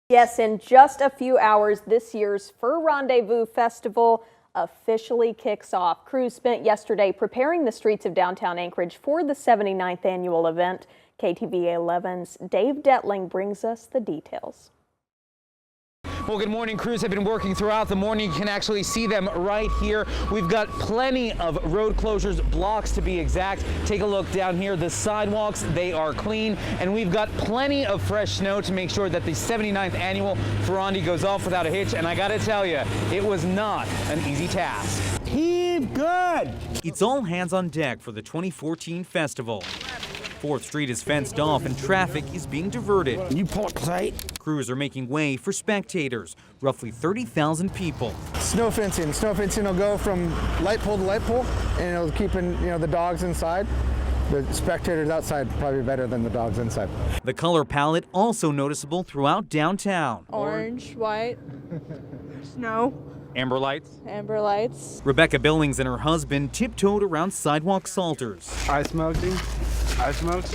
Yes, in just a few hours, this year's Fur Rendezvous Festival officially kicks off. Crews spent yesterday preparing the streets of downtown Anchorage for the 79th annual event. KTVA 11's Dave Detling brings us the details. Well, good morning. Crews have been working throughout the morning. You can actually see them right here. We've got plenty of road closures, blocks to be exact. Take a look down here. The sidewalks, they are clean, and we've got plenty of fresh snow to make sure that the 79th annual Ferrandi goes off without a hitch. And I got to tell you, it was not an easy task. Heave good! It's all hands on deck for the 2014 festival. 4th Street is fenced off and traffic is being diverted. You pull it tight. Crews are making way for spectators, roughly 30,000 people. Snow fencing. Snow fencing will go from light pole to light pole, and it'll keep the dogs inside. The spectators outside probably better than the dogs inside. The color palette also noticeable throughout downtown. Orange, white, snow. Amber lights. Amber lights. Rebecca Billings and her husband tiptoed around sidewalk salters. Ice melting. Ice melts.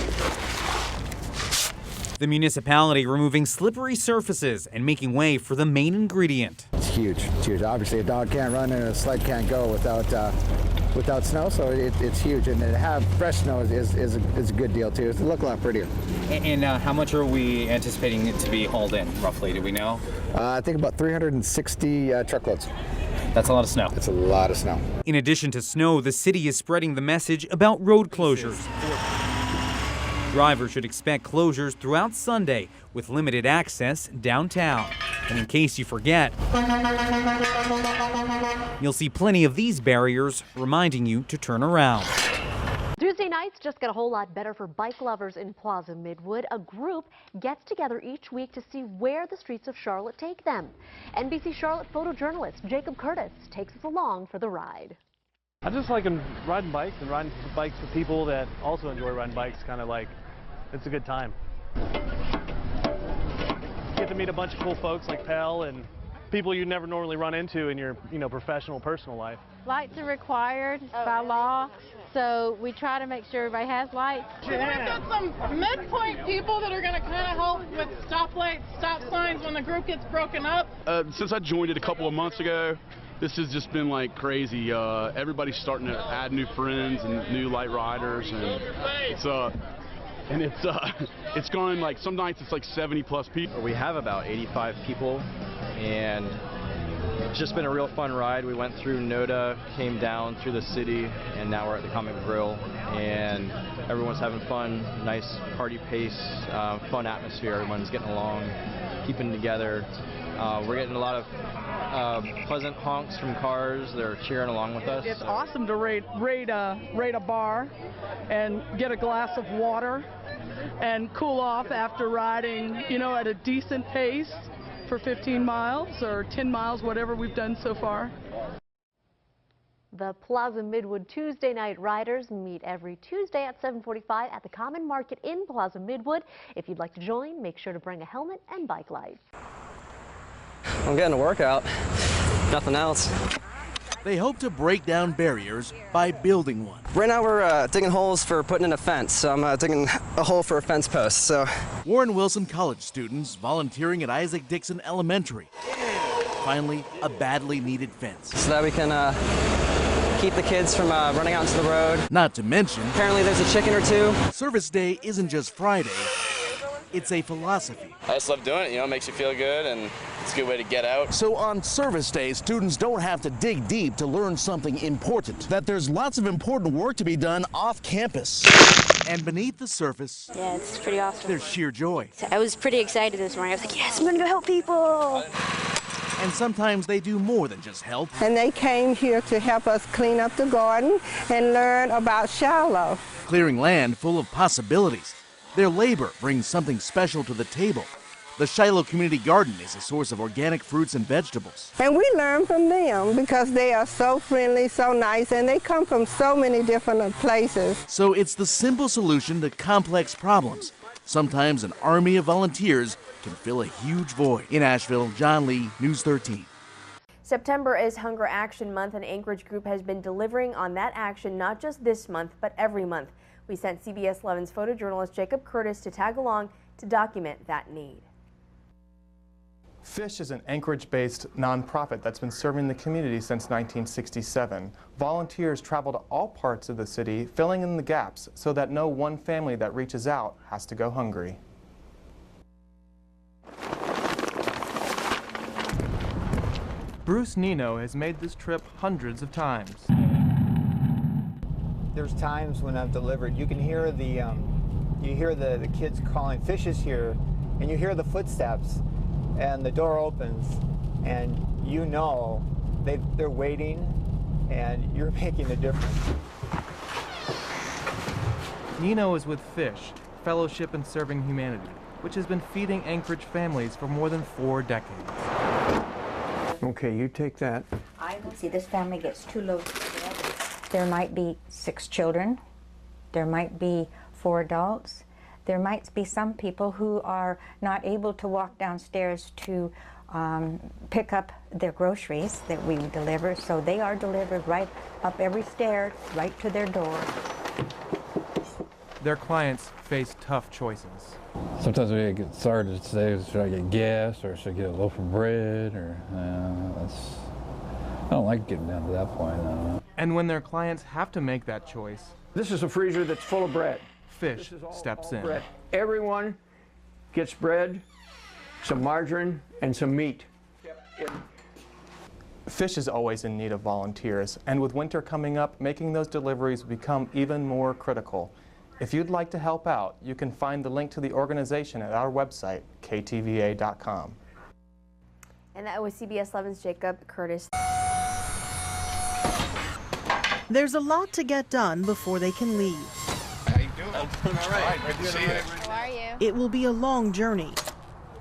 The municipality removing slippery surfaces and making way for the main ingredient. It's huge. It's huge. Obviously, a dog can't run and a sled can't go without snow, so it's huge. And to have fresh snow is a good deal too. It'll look a lot prettier. And how much are we anticipating it to be hauled in, roughly? Do we know? I think about 360 truckloads. That's a lot of snow. It's a lot of snow. In addition to snow, the city is spreading the message about road closures. Drivers should expect closures throughout Sunday with limited access downtown. And in case you forget, you'll see plenty of these barriers reminding you to turn around. Tuesday nights just get a whole lot better for bike lovers in Plaza Midwood. A group gets together each week to see where the streets of Charlotte take them. NBC Charlotte photojournalist Jacob Curtis takes us along for the ride. I just like riding bikes and riding bikes with people that also enjoy riding bikes. Kind of like, it's a good time. Get to meet a bunch of cool folks like Pell and people you never normally run into in your professional, personal life. Lights are required by law, so we try to make sure everybody has lights. We've got some midpoint people that are going to kind of help with stoplights, stop signs when the group gets broken up. Since I joined it a couple of months ago, this has just been like crazy. Everybody's starting to add new friends and new light riders, and it's going like some nights it's like 70+ people. We have about 85 people, and it's just been a real fun ride. We went through NODA, came down through the city, and now we're at the Comic Grill, and everyone's having fun. Nice party pace, fun atmosphere. Everyone's getting along, keeping together. We're getting a lot of pleasant honks from cars. They're cheering along with us. It's awesome to raid a bar and get a glass of water and cool off after riding, at a decent pace for 15 miles or 10 miles, whatever we've done so far. The Plaza Midwood Tuesday night riders meet every Tuesday at 7:45 at the Common Market in Plaza Midwood. If you'd like to join, make sure to bring a helmet and bike lights. I'm getting a workout, nothing else. They hope to break down barriers by building one. Right now we're digging holes for putting in a fence, so I'm digging a hole for a fence post. So Warren Wilson College students volunteering at Isaac Dixon Elementary. Finally, a badly needed fence. So that we can keep the kids from running out into the road. Not to mention, apparently there's a chicken or two. Service Day isn't just Friday, it's a philosophy. I just love doing it, it makes you feel good and it's a good way to get out. So on Service Day, students don't have to dig deep to learn something important. That there's lots of important work to be done off campus. And beneath the surface, Yeah, it's pretty awesome. there's sheer joy. I was pretty excited this morning. I was like, yes, I'm going to go help people. And sometimes they do more than just help. And they came here to help us clean up the garden and learn about Shiloh. Clearing land full of possibilities. Their labor brings something special to the table. The Shiloh Community Garden is a source of organic fruits and vegetables. And we learn from them because they are so friendly, so nice, and they come from so many different places. So it's the simple solution to complex problems. Sometimes an army of volunteers can fill a huge void. In Asheville, John Lee, News 13. September is Hunger Action Month, and Anchorage Group has been delivering on that action not just this month, but every month. We sent CBS 11's photojournalist Jacob Curtis to tag along to document that need. FISH is an Anchorage-based nonprofit that's been serving the community since 1967. Volunteers travel to all parts of the city, filling in the gaps so that no one family that reaches out has to go hungry. Bruce Nino has made this trip hundreds of times. There's times when I've delivered, you can hear the kids calling, "Fish is here," and you hear the footsteps, and the door opens, and you know they're waiting, and you're making a difference. Nino is with FISH, Fellowship in Serving Humanity, which has been feeding Anchorage families for more than 4 decades. Okay, you take that. See, this family gets 2 loaves. There might be 6 children. There might be 4 adults. There might be some people who are not able to walk downstairs to pick up their groceries that we deliver, so they are delivered right up every stair, right to their door. Their clients face tough choices. Sometimes we get started to say, should I get gas or should I get a loaf of bread? Or I don't like getting down to that point. And when their clients have to make that choice, this is a freezer that's full of bread. FISH steps in. Bread. Everyone gets bread, some margarine, and some meat. FISH is always in need of volunteers, and with winter coming up, making those deliveries will become even more critical. If you'd like to help out, you can find the link to the organization at our website, ktva.com. And that was CBS 11's Jacob Curtis. There's a lot to get done before they can leave. How you doing? All right, good to see you. How are you? It will be a long journey.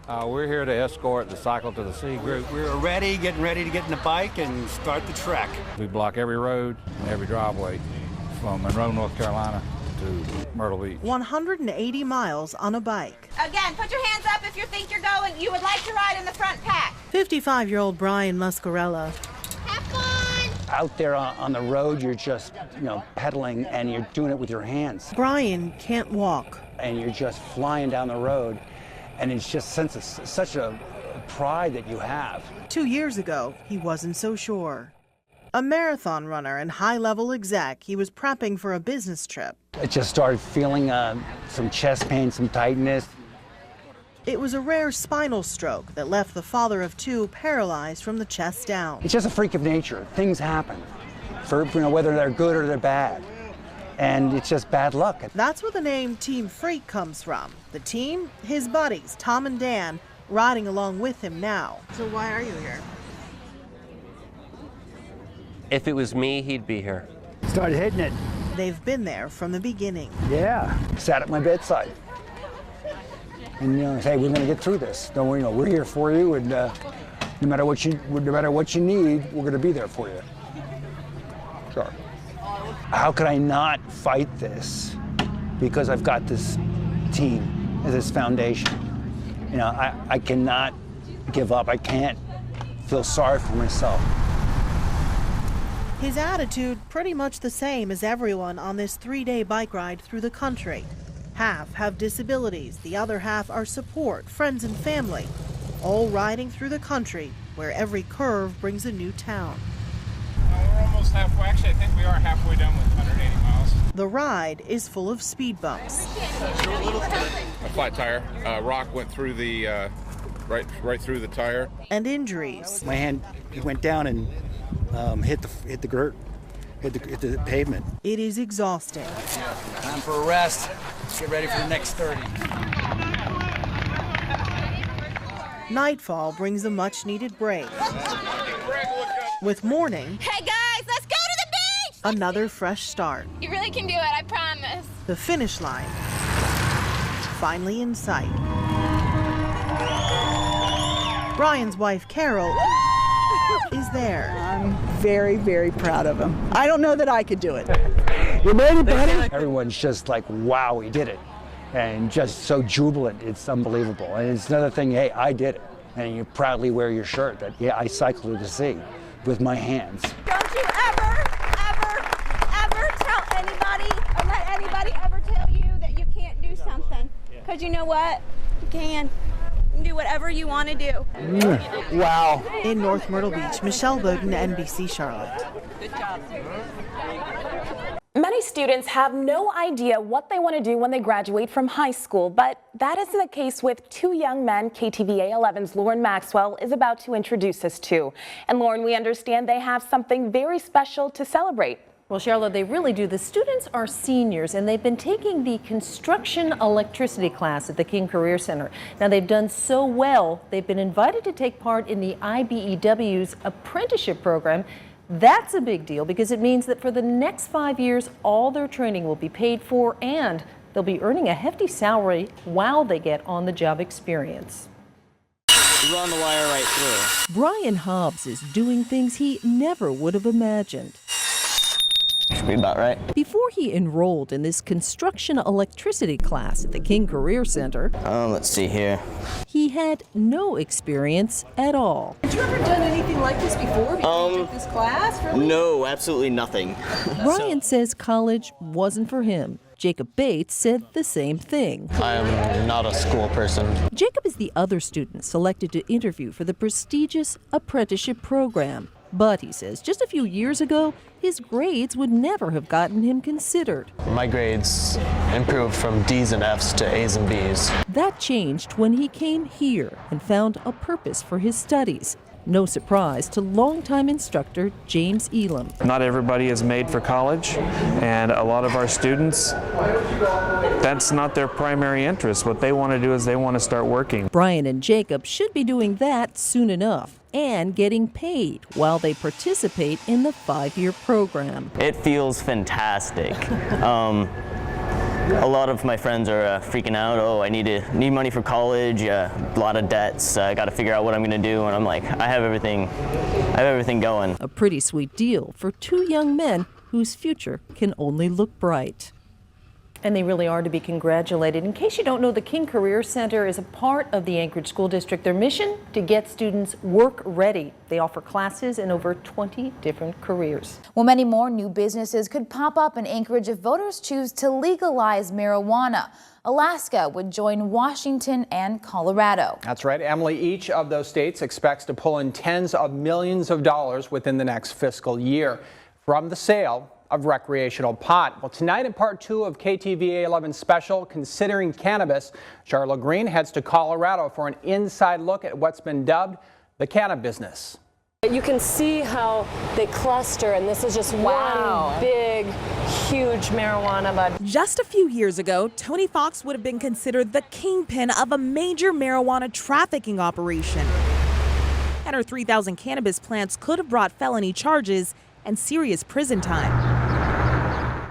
We're here to escort the Cycle to the Sea group. We're getting ready to get in the bike and start the trek. We block every road and every driveway from Monroe, North Carolina to Myrtle Beach. 180 miles on a bike. Again, put your hands up if you think you would like to ride in the front pack. 55-year-old Brian Muscarella. Have fun! Out there on the road, you're just, pedaling and you're doing it with your hands. Brian can't walk. And you're just flying down the road, and it's just such a pride that you have. 2 years ago, he wasn't so sure. A marathon runner and high-level exec, he was prepping for a business trip. I just started feeling some chest pain, some tightness. It was a rare spinal stroke that left the father of 2 paralyzed from the chest down. It's just a freak of nature. Things happen, whether they're good or they're bad. And it's just bad luck. That's where the name Team Freak comes from. The team, his buddies, Tom and Dan, riding along with him now. So why are you here? If it was me, he'd be here. Started hitting it. They've been there from the beginning. Yeah, sat at my bedside. And hey, we're going to get through this. Don't worry, we're here for you, and no matter what you need, we're going to be there for you. Sure. How could I not fight this? Because I've got this team, this foundation. I cannot give up. I can't feel sorry for myself. His attitude pretty much the same as everyone on this 3-day bike ride through the country. Half have disabilities, the other half are support, friends and family, all riding through the country where every curve brings a new town. We're almost halfway. Actually, I think we are halfway done with 180 miles. The ride is full of speed bumps. A flat tire. Rock went through the right through the tire. And injuries. My hand went down and hit the pavement. It is exhausting. Time for a rest. Let's get ready for the next 30. Nightfall brings a much-needed break. With morning, Hey guys, let's go to the beach! another fresh start. You really can do it, I promise. The finish line finally in sight. Brian's wife, Carol, is there. I'm very, very proud of him. I don't know that I could do it. You made it, buddy? Everyone's just like, wow, he did it. And just so jubilant, it's unbelievable. And it's another thing, hey, I did it. And you proudly wear your shirt that, yeah, I cycled to the sea with my hands. Don't you ever tell anybody or let anybody ever tell you that you can't do something. Because you know what? You can. You can do do whatever you want to do. Wow. In North Myrtle Beach, Michelle Bowden, NBC Charlotte. Good job. Many students have no idea what they want to do when they graduate from high school, but that isn't the case with two young men KTVA 11's Lauren Maxwell is about to introduce us to. And Lauren, we understand they have something very special to celebrate. Well, Charlotte, they really do. The students are seniors, and they've been taking the construction electricity class at the King Career Center. Now, they've done so well, they've been invited to take part in the IBEW's apprenticeship program. That's a big deal because it means that for the next 5 years, all their training will be paid for, and they'll be earning a hefty salary while they get on-the-job experience. We run the wire right through. Brian Hobbs is doing things he never would have imagined. Should be about right. Before he enrolled in this construction electricity class at the King Career Center, Let's see here. he had no experience at all. Have you ever done anything like this before you took this class? Really? No, absolutely nothing. Brian says college wasn't for him. Jacob Bates said the same thing. I am not a school person. Jacob is the other student selected to interview for the prestigious apprenticeship program. But he says just a few years ago, his grades would never have gotten him considered. My grades improved from D's and F's to A's and B's. That changed when he came here and found a purpose for his studies. No surprise to longtime instructor James Elam. Not everybody is made for college, and a lot of our students, that's not their primary interest. What they want to do is they want to start working. Brian and Jacob should be doing that soon enough and getting paid while they participate in the 5-year program. It feels fantastic. A lot of my friends are freaking out. Oh, I need money for college. A lot of debts. I got to figure out what I'm going to do. And I'm like, I have everything going. A pretty sweet deal for two young men whose future can only look bright. And they really are to be congratulated. In case you don't know, the King Career Center is a part of the Anchorage School District. Their mission, to get students work ready. They offer classes in over 20 different careers. Well, many more new businesses could pop up in Anchorage if voters choose to legalize marijuana. Alaska would join Washington and Colorado. That's right, Emily. Each of those states expects to pull in tens of millions of dollars within the next fiscal year from the sale of recreational pot. Well, tonight in part 2 of KTVA 11 special, Considering Cannabis, Charlotte Green heads to Colorado for an inside look at what's been dubbed the cannabis. You can see how they cluster, and this is just one big, huge marijuana bud. Just a few years ago, Tony Fox would have been considered the kingpin of a major marijuana trafficking operation. And her 3,000 cannabis plants could have brought felony charges and serious prison time.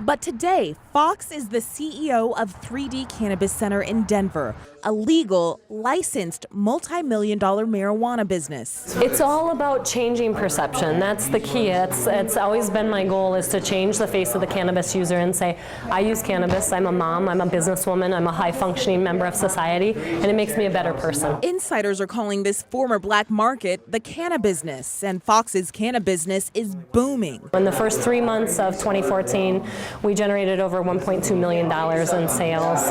But today, Fox is the CEO of 3D Cannabis Center in Denver, a legal, licensed, multi-million-dollar marijuana business. It's all about changing perception. That's the key. It's always been my goal, is to change the face of the cannabis user and say, I use cannabis, I'm a mom, I'm a businesswoman, I'm a high-functioning member of society, and it makes me a better person. Insiders are calling this former black market the cannabusiness, and Fox's cannabusiness is booming. In the first 3 months of 2014, we generated over $1.2 million in sales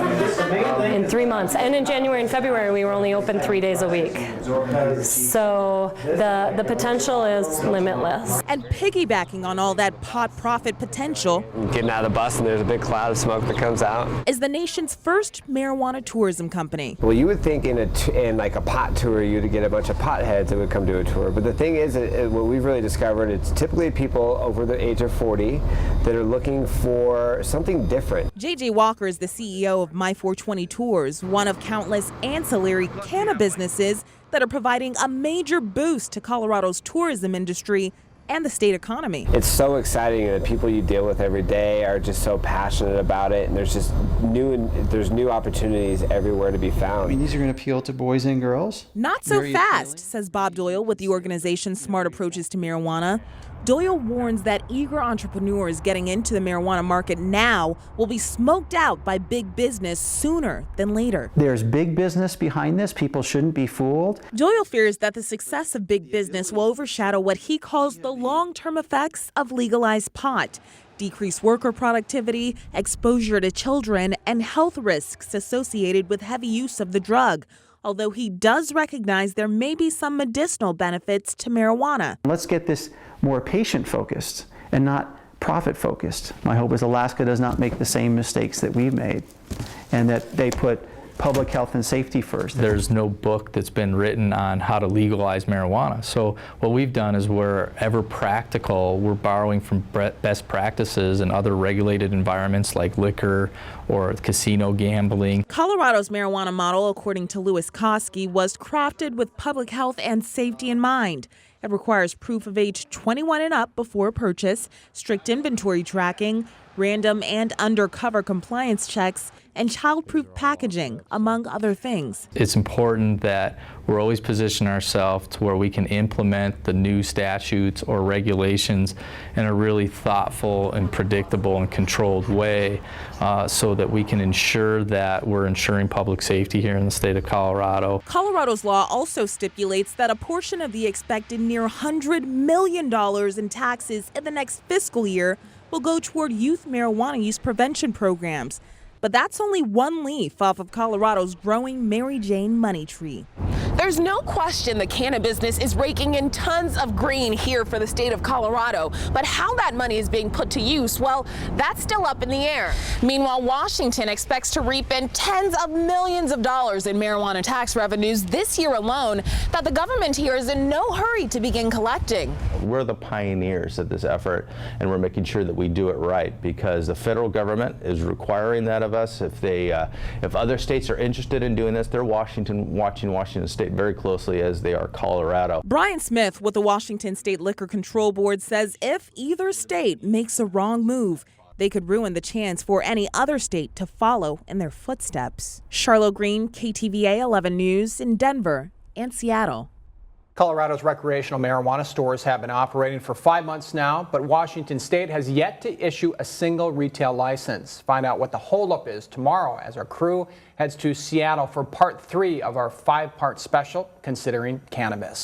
in 3 months. And in January and February, we were only open 3 days a week. So the potential is limitless. And piggybacking on all that pot profit potential, getting out of the bus and there's a big cloud of smoke that comes out, is the nation's first marijuana tourism company. Well, you would think in like a pot tour, you'd get a bunch of potheads that would come to a tour. But the thing is, what we've really discovered, it's typically people over the age of 40 that are looking for something different. JJ Walker is the CEO of My 420 Tours, one of countless ancillary cannabis businesses that are providing a major boost to Colorado's tourism industry and the state economy. It's so exciting, and the people you deal with every day are just so passionate about it, and there's just new opportunities everywhere to be found. I mean, these are going to appeal to boys and girls? Not so fast, says Bob Doyle with the organization Smart Approaches to Marijuana. Doyle warns that eager entrepreneurs getting into the marijuana market now will be smoked out by big business sooner than later. There's big business behind this. People shouldn't be fooled. Doyle fears that the success of big business will overshadow what he calls the long-term effects of legalized pot: decreased worker productivity, exposure to children, and health risks associated with heavy use of the drug. although he does recognize there may be some medicinal benefits to marijuana. Let's get this more patient-focused and not profit-focused. My hope is Alaska does not make the same mistakes that we've made, and that they put public health and safety first. There's no book that's been written on how to legalize marijuana. So what we've done is, wherever practical, we're borrowing from best practices in other regulated environments like liquor or casino gambling. Colorado's marijuana model, according to Louis Koski, was crafted with public health and safety in mind. It requires proof of age 21 and up before purchase, strict inventory tracking, random and undercover compliance checks, and child-proof packaging, among other things. It's important that we're always positioning ourselves to where we can implement the new statutes or regulations in a really thoughtful and predictable and controlled way, so that we can ensure that we're ensuring public safety here in the state of Colorado. Colorado's law also stipulates that a portion of the expected near $100 million in taxes in the next fiscal year will go toward youth marijuana use prevention programs. But that's only one leaf off of Colorado's growing Mary Jane money tree. There's no question the cannabis business is raking in tons of green here for the state of Colorado. But how that money is being put to use, well, that's still up in the air. Meanwhile, Washington expects to reap in tens of millions of dollars in marijuana tax revenues this year alone that the government here is in no hurry to begin collecting. We're the pioneers of this effort, and we're making sure that we do it right, because the federal government is requiring that of us. If other states are interested in doing this, they're watching Washington State very closely, as they are Colorado. Brian Smith with the Washington State Liquor Control Board says if either state makes a wrong move, they could ruin the chance for any other state to follow in their footsteps. Charlotte Green, KTVA 11 News in Denver and Seattle. Colorado's recreational marijuana stores have been operating for 5 months now, but Washington State has yet to issue a single retail license. Find out what the holdup is tomorrow as our crew heads to Seattle for part 3 of our 5-part special considering cannabis.